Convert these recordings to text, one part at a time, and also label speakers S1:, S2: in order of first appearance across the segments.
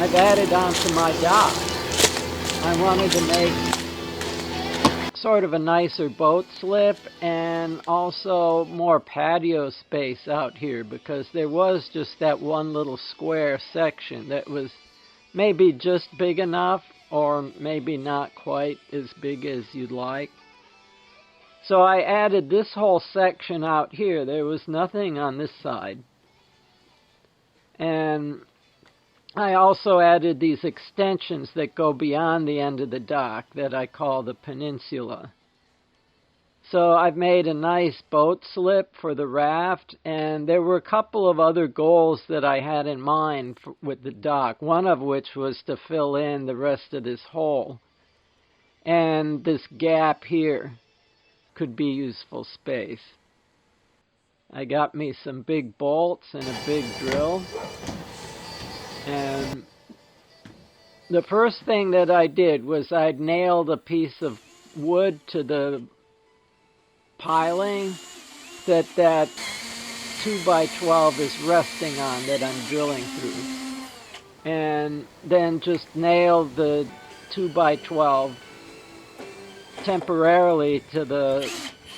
S1: I've added onto my dock. I wanted to make sort of a nicer boat slip and also more patio space out here, because there was just that one little square section that was maybe just big enough or maybe not quite as big as you'd like. So I added this whole section out here. There was nothing on this side. And I also added these extensions that go beyond the end of the dock that I call the peninsula. So I've made a nice boat slip for the raft, and there were a couple of other goals that I had in mind with the dock, one of which was to fill in the rest of this hole. And this gap here could be useful space. I got me some big bolts and a big drill. And the first thing that I did was I'd nailed a piece of wood to the piling that 2x12 is resting on, that I'm drilling through. And then just nailed the 2x12 temporarily to the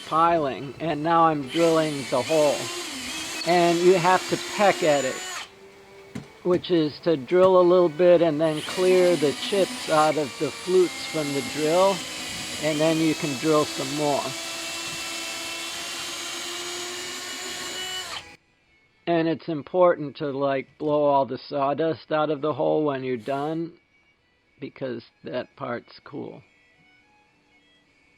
S1: piling, and now I'm drilling the hole. And you have to peck at it, which is to drill a little bit and then clear the chips out of the flutes from the drill, and then you can drill some more. And it's important to blow all the sawdust out of the hole when you're done, because that part's cool.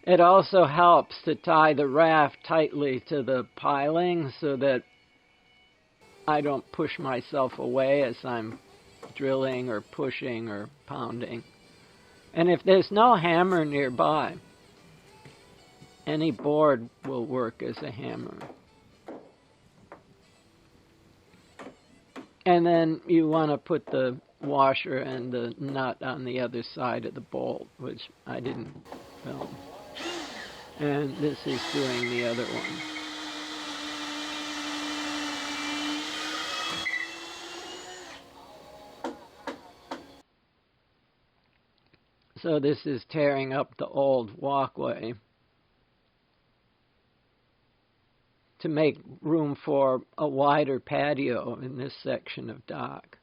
S1: It also helps to tie the raft tightly to the piling so that I don't push myself away as I'm drilling or pushing or pounding. And if there's no hammer nearby, any board will work as a hammer. And then you want to put the washer and the nut on the other side of the bolt, which I didn't film. And this is doing the other one. So this is tearing up the old walkway to make room for a wider patio in this section of dock.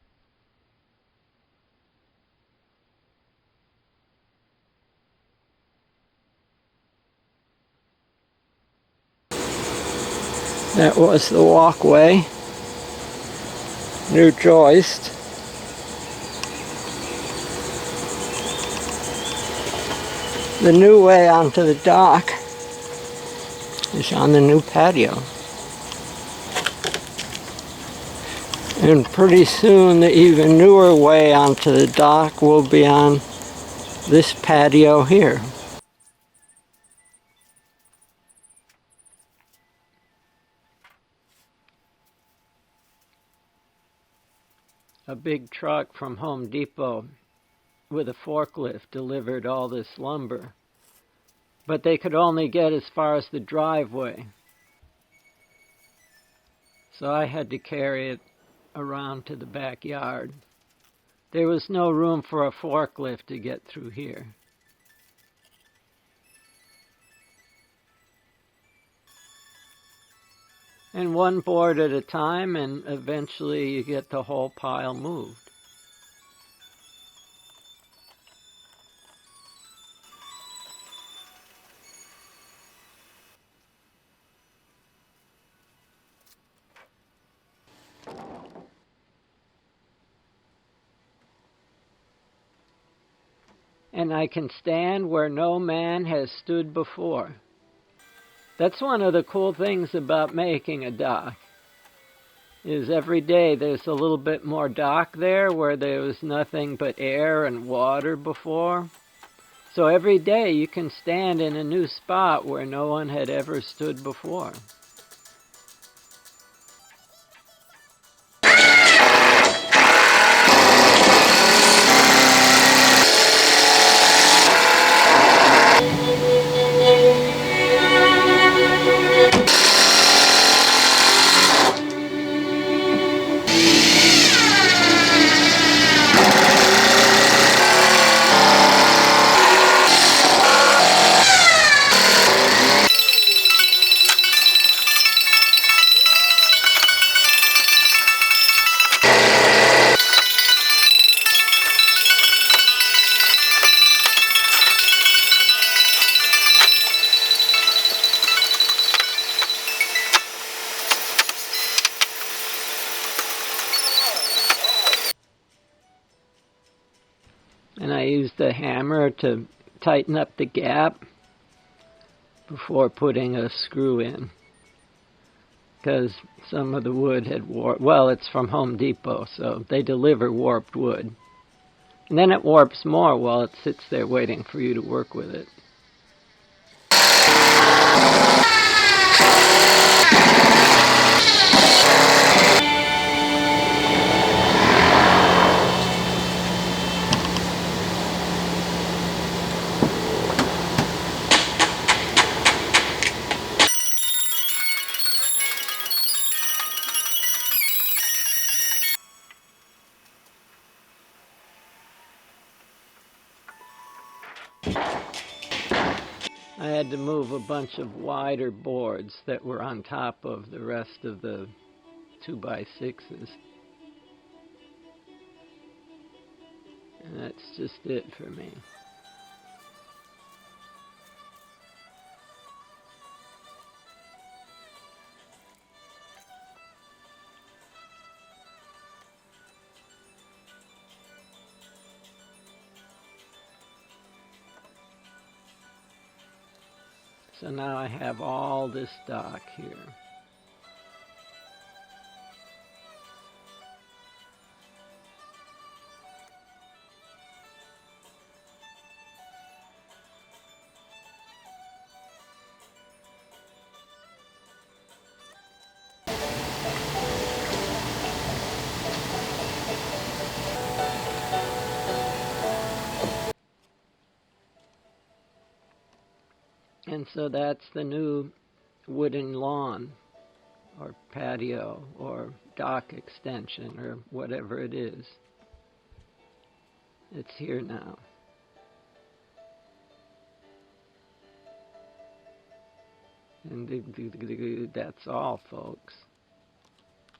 S1: That was the walkway. New joist. The new way onto the dock is on the new patio. And pretty soon the even newer way onto the dock will be on this patio here. A big truck from Home Depot with a forklift delivered all this lumber, but they could only get as far as the driveway. So I had to carry it around to the backyard. There was no room for a forklift to get through here. And one board at a time, and eventually you get the whole pile moved. And I can stand where no man has stood before. That's one of the cool things about making a dock, is every day there's a little bit more dock there where there was nothing but air and water before. So every day you can stand in a new spot where no one had ever stood before. And I used a hammer to tighten up the gap before putting a screw in, because some of the wood had warped. Well, it's from Home Depot, so they deliver warped wood. And then it warps more while it sits there waiting for you to work with it. I had to move a bunch of wider boards that were on top of the rest of the 2x6s. And that's just it for me. So now I have all this dock here. And so that's the new wooden lawn, or patio, or dock extension, or whatever it is. It's here now. And that's all, folks.